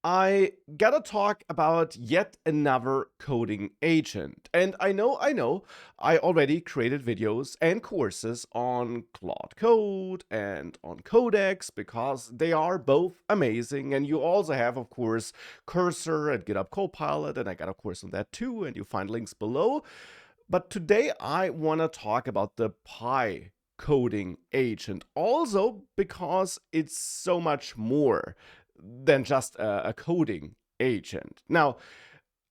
I gotta talk about yet another coding agent. And I know, I already created videos and courses on Claude Code and on Codex because they are both amazing. And you also have, of course, Cursor and GitHub Copilot, and I got a course on that too, and you find links below. But today I wanna talk about the Pi coding agent, also because it's so much more than just a coding agent. Now,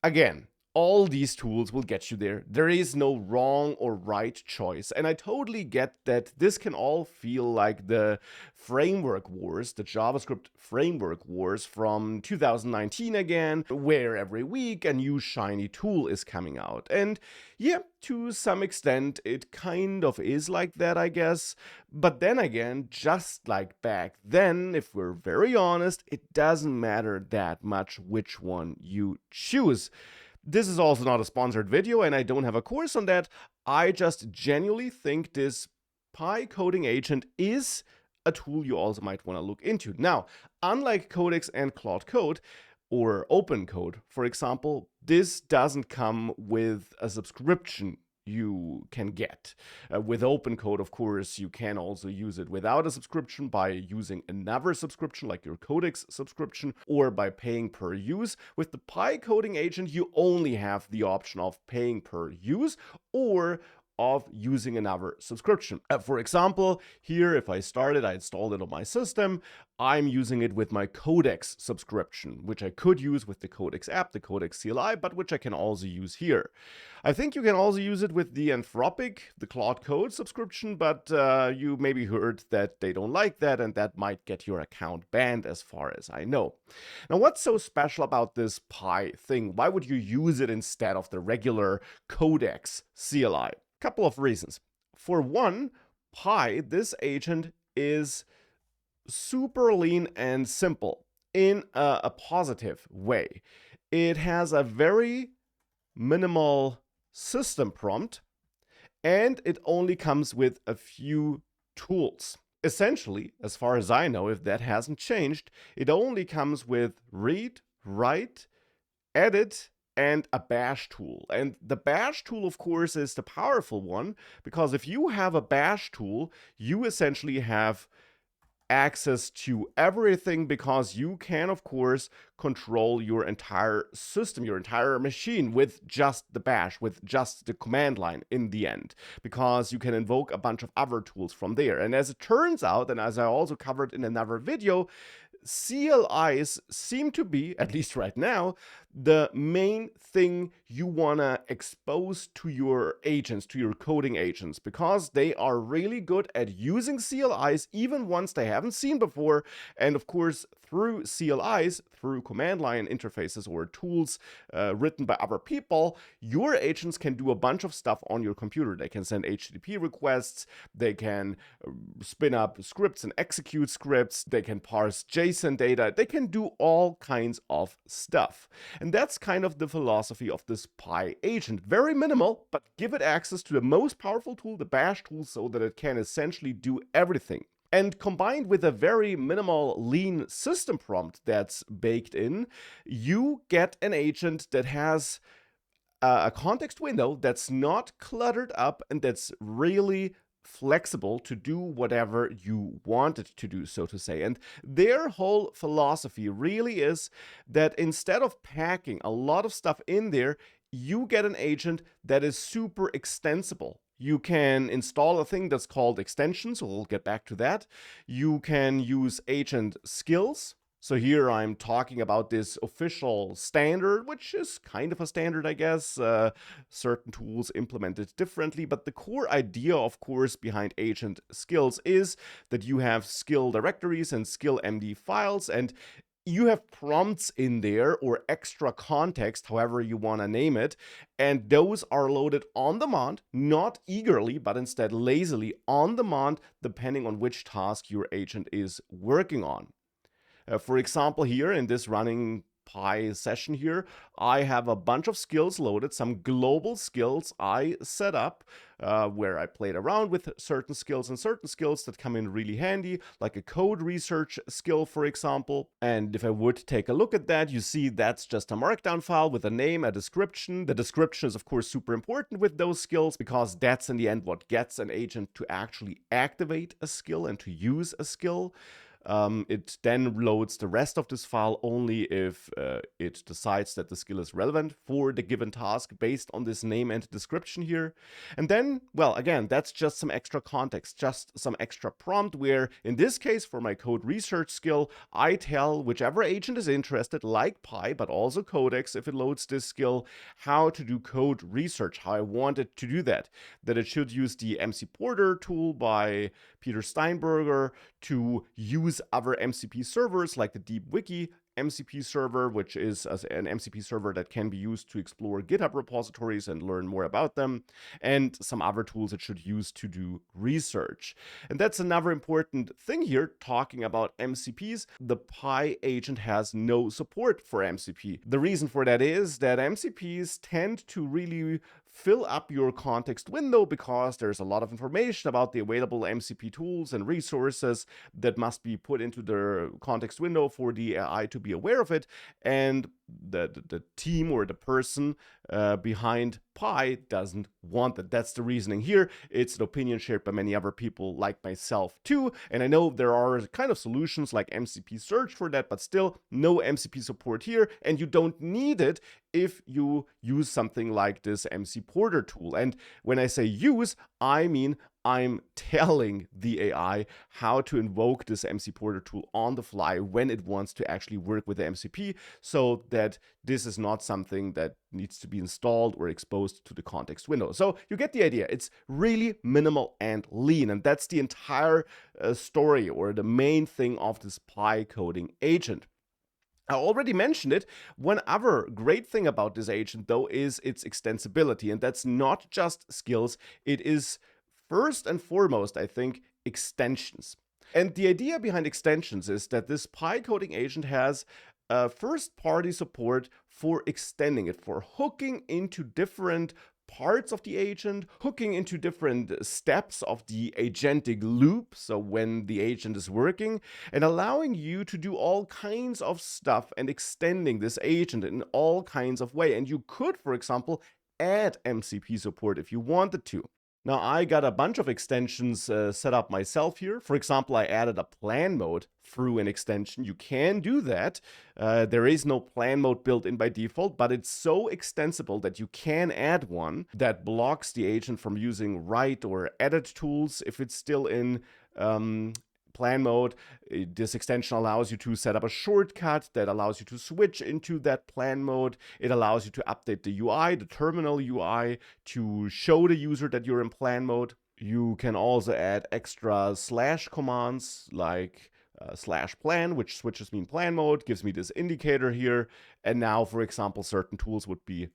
again, all these tools will get you there. There is no wrong or right choice. And I totally get that this can all feel like the framework wars, the JavaScript framework wars from 2019 again, where every week a new shiny tool is coming out. And yeah, to some extent, it kind of is like that, I guess. But then again, just like back then, if we're very honest, it doesn't matter that much which one you choose. This is also not a sponsored video, and I don't have a course on that. I just genuinely think this Pi coding agent is a tool you also might want to look into. Now, unlike Codex and Claude Code, or Open Code, for example, this doesn't come with a subscription you can get. With Open Code, of course, you can also use it without a subscription by using another subscription like your Codex subscription or by paying per use. With the Pi coding agent, you only have the option of paying per use or of using another subscription. For example, here, if I installed it on my system, I'm using it with my Codex subscription, which I could use with the Codex app, the Codex CLI, but which I can also use here. I think you can also use it with the Anthropic, the Claude Code subscription, but you maybe heard that they don't like that, and that might get your account banned as far as I know. Now, what's so special about this Pi thing? Why would you use it instead of the regular Codex CLI? Couple of reasons. For one, Pi, this agent, is super lean and simple in a positive way. It has a very minimal system prompt, and it only comes with a few tools. Essentially, as far as I know, if that hasn't changed, it only comes with read, write, edit, and a bash tool. And the bash tool, of course, is the powerful one, because if you have a bash tool, you essentially have access to everything, because you can, of course, control your entire system, your entire machine with just the bash, with just the command line in the end, because you can invoke a bunch of other tools from there. And as it turns out, and as I also covered in another video, CLIs seem to be, at least right now, the main thing you want to expose to your agents, to your coding agents, because they are really good at using CLIs even ones they haven't seen before. And of course, through CLIs, through command line interfaces or tools written by other people, your agents can do a bunch of stuff on your computer. They can send HTTP requests, they can spin up scripts and execute scripts, they can parse JSON data, they can do all kinds of stuff. And that's kind of the philosophy of this Pi agent. Very minimal, but give it access to the most powerful tool, the bash tool, so that it can essentially do everything. And combined with a very minimal lean system prompt that's baked in, you get an agent that has a context window that's not cluttered up and that's really flexible to do whatever you want it to do, so to say. And their whole philosophy really is that instead of packing a lot of stuff in there, you get an agent that is super extensible. You can install a thing that's called extensions, so we'll get back to that. You can use agent skills. So here I'm talking about this official standard, which is kind of a standard, I guess. Certain tools implement it differently, but the core idea, of course, behind agent skills is that you have skill directories and skill MD files, and you have prompts in there or extra context, however you want to name it, and those are loaded on demand, not eagerly, but instead lazily on demand, depending on which task your agent is working on. For example, here in this running Pi session here, I have a bunch of skills loaded, some global skills I set up, where I played around with certain skills and certain skills that come in really handy, like a code research skill, for example. And if I would take a look at that, you see that's just a markdown file with a name, a description. The description is, of course, super important with those skills because that's in the end what gets an agent to actually activate a skill and to use a skill. It then loads the rest of this file only if it decides that the skill is relevant for the given task based on this name and description here. And then, well, again, that's just some extra context, just some extra prompt where, in this case, for my code research skill, I tell whichever agent is interested, like Pi, but also Codex, if it loads this skill, how to do code research, how I want it to do that. That it should use the MC Porter tool by Peter Steinberger to use other MCP servers like the DeepWiki MCP server, which is an MCP server that can be used to explore GitHub repositories and learn more about them, and some other tools it should use to do research. And that's another important thing here, talking about MCPs. The Pi agent has no support for MCP. The reason for that is that MCPs tend to really fill up your context window because there's a lot of information about the available MCP tools and resources that must be put into the context window for the AI to be aware of it. And the team or the person behind Pi doesn't want that. That's the reasoning here. It's an opinion shared by many other people like myself too. And I know there are kind of solutions like MCP search for that, but still no MCP support here. And you don't need it if you use something like this MC Porter tool. And when I say use, I mean I'm telling the AI how to invoke this MC Porter tool on the fly when it wants to actually work with the MCP, so that this is not something that needs to be installed or exposed to the context window. So you get the idea. It's really minimal and lean, and that's the entire story or the main thing of this Pi coding agent. I already mentioned it. One other great thing about this agent, though, is its extensibility, and that's not just skills. It is first and foremost, I think, extensions. And the idea behind extensions is that this Pi coding agent has first-party support for extending it, for hooking into different parts of the agent, hooking into different steps of the agentic loop, so when the agent is working, and allowing you to do all kinds of stuff and extending this agent in all kinds of ways. And you could, for example, add MCP support if you wanted to. Now, I got a bunch of extensions set up myself here. For example, I added a plan mode through an extension. You can do that. There is no plan mode built in by default, but it's so extensible that you can add one that blocks the agent from using write or edit tools if it's still in plan mode. This extension allows you to set up a shortcut that allows you to switch into that plan mode. It allows you to update the UI, the terminal UI, to show the user that you're in plan mode. You can also add extra slash commands like slash plan, which switches me in plan mode, gives me this indicator here. And now, for example, certain tools would be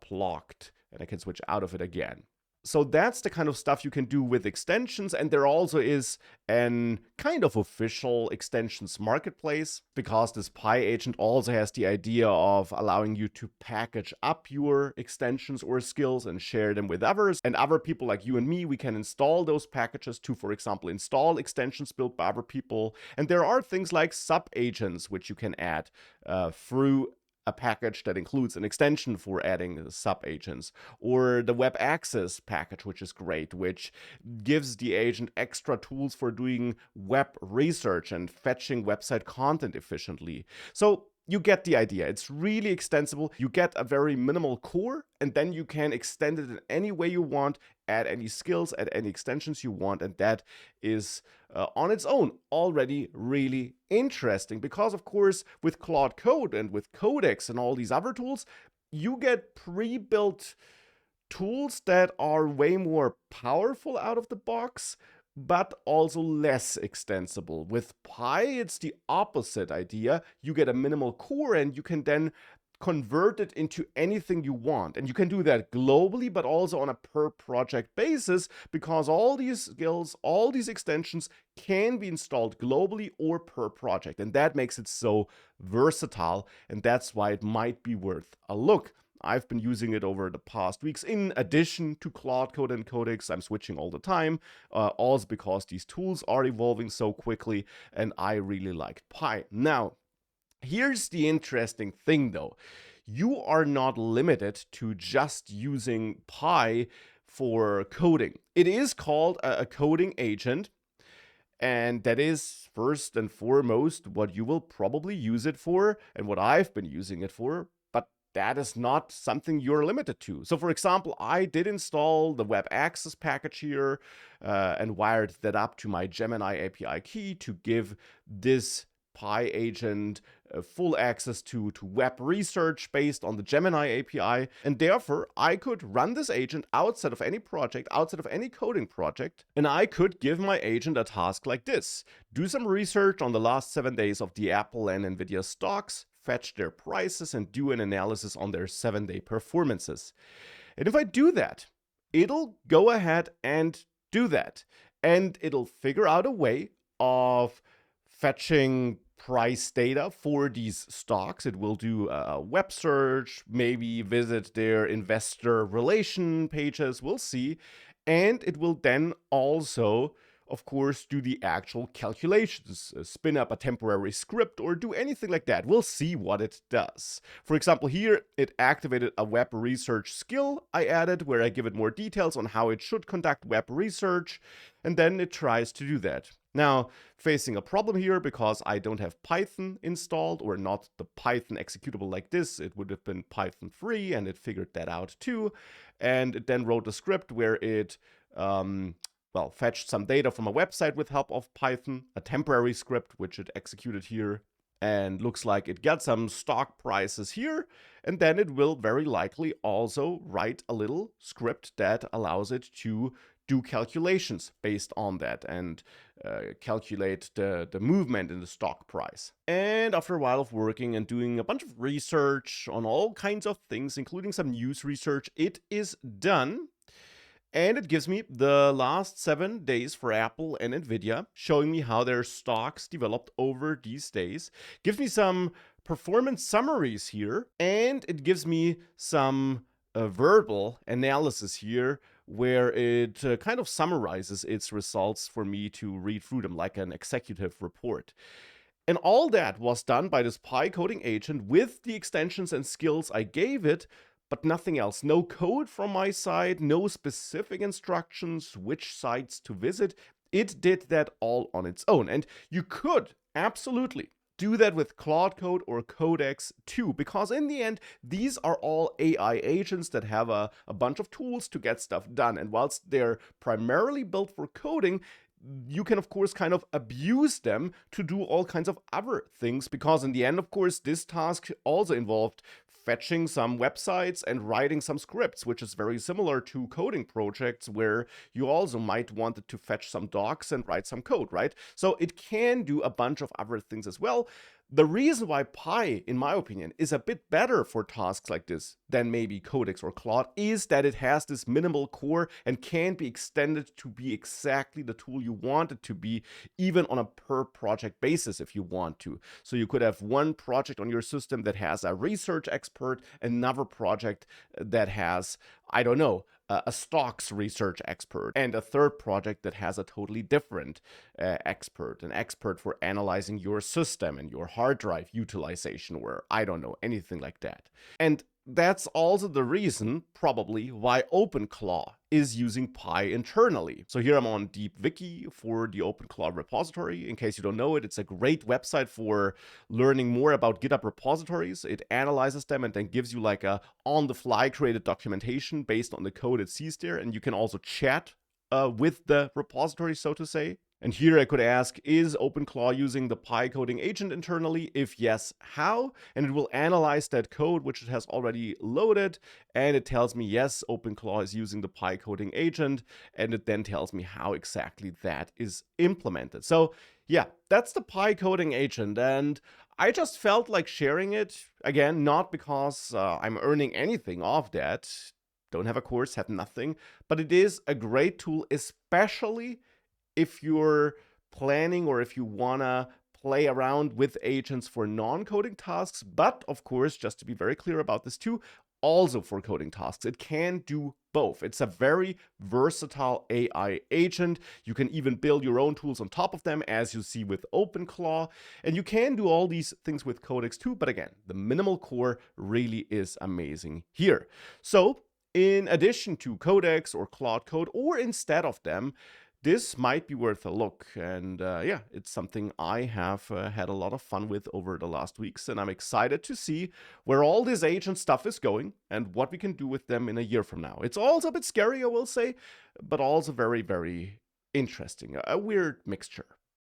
blocked, and I can switch out of it again. So that's the kind of stuff you can do with extensions, and there also is an kind of official extensions marketplace, because this Pi agent also has the idea of allowing you to package up your extensions or skills and share them with others. And other people like you and me, we can install those packages to, for example, install extensions built by other people. And there are things like sub-agents which you can add through a package that includes an extension for adding sub-agents, or the web access package, which is great, which gives the agent extra tools for doing web research and fetching website content efficiently. So you get the idea. It's really extensible. You get a very minimal core, and then you can extend it in any way you want, add any skills, add any extensions you want, and that is on its own already really interesting, because of course with Claude Code and with Codex and all these other tools, you get pre-built tools that are way more powerful out of the box, but also less extensible. With Pi, it's the opposite idea. You get a minimal core, and you can then convert it into anything you want. And you can do that globally, but also on a per project basis, because all these skills, all these extensions can be installed globally or per project. And that makes it so versatile. And that's why it might be worth a look. I've been using it over the past weeks. In addition to Claude Code and Codex, I'm switching all the time, also because these tools are evolving so quickly, and I really liked Pi. Now, here's the interesting thing though. You are not limited to just using Pi for coding. It is called a coding agent, and that is first and foremost what you will probably use it for and what I've been using it for. But that is not something you're limited to. So for example, I did install the web access package here and wired that up to my Gemini API key to give this Pi agent full access to web research based on the Gemini API. And therefore, I could run this agent outside of any project, outside of any coding project. And I could give my agent a task like this: do some research on the last 7 days of the Apple and Nvidia stocks, fetch their prices, and do an analysis on their 7-day performances. And if I do that, it'll go ahead and do that. And it'll figure out a way of fetching price data for these stocks. It will do a web search, maybe visit their investor relation pages, we'll see. And it will then also, of course, do the actual calculations, spin up a temporary script or do anything like that. We'll see what it does. For example, here it activated a web research skill I added where I give it more details on how it should conduct web research, and then it tries to do that. Now, facing a problem here because I don't have Python installed, or not the Python executable like this. It would have been Python 3, and it figured that out too. And it then wrote a script where it fetched some data from a website with help of Python, a temporary script, which it executed here. And looks like it got some stock prices here. And then it will very likely also write a little script that allows it to do calculations based on that and calculate the movement in the stock price. And after a while of working and doing a bunch of research on all kinds of things, including some news research, it is done. And it gives me the last 7 days for Apple and Nvidia, showing me how their stocks developed over these days. Gives me some performance summaries here, and it gives me some verbal analysis here where it kind of summarizes its results for me to read through them like an executive report. And all that was done by this Pi coding agent with the extensions and skills I gave it, but nothing else. No code from my side, no specific instructions, which sites to visit. It did that all on its own. And you could absolutely do that with Claude Code or Codex too, because in the end, these are all AI agents that have a bunch of tools to get stuff done. And whilst they're primarily built for coding, you can, of course, kind of abuse them to do all kinds of other things, because in the end, of course, this task also involved fetching some websites and writing some scripts, which is very similar to coding projects where you also might want it to fetch some docs and write some code, right? So it can do a bunch of other things as well. The reason why Pi, in my opinion, is a bit better for tasks like this than maybe Codex or Claude is that it has this minimal core and can be extended to be exactly the tool you want it to be, even on a per project basis if you want to. So you could have one project on your system that has a research expert, another project that has, I don't know, a stocks research expert, and a third project that has a totally different expert, an expert for analyzing your system and your hard drive utilization, or I don't know, anything like that. And that's also the reason, probably, why OpenClaw is using Pi internally. So here I'm on DeepWiki for the OpenClaw repository. In case you don't know it, it's a great website for learning more about GitHub repositories. It analyzes them and then gives you like a on-the-fly created documentation based on the code it sees there. And you can also chat with the repository, so to say. And here I could ask, is OpenClaw using the Pi coding agent internally? If yes, how? And it will analyze that code, which it has already loaded. And it tells me, yes, OpenClaw is using the Pi coding agent. And it then tells me how exactly that is implemented. So yeah, that's the Pi coding agent. And I just felt like sharing it. Again, not because I'm earning anything off that. Don't have a course, have nothing. But it is a great tool, especially if you're planning or if you want to play around with agents for non-coding tasks. But of course, just to be very clear about this too, also for coding tasks. It can do both. It's a very versatile AI agent. You can even build your own tools on top of them, as you see with OpenClaw. And you can do all these things with Codex too. But again, the minimal core really is amazing here. So in addition to Codex or Claude Code, or instead of them, this might be worth a look. And yeah, it's something I have had a lot of fun with over the last weeks. And I'm excited to see where all this agent stuff is going and what we can do with them in a year from now. It's also a bit scary, I will say, but also very, very interesting. A weird mixture.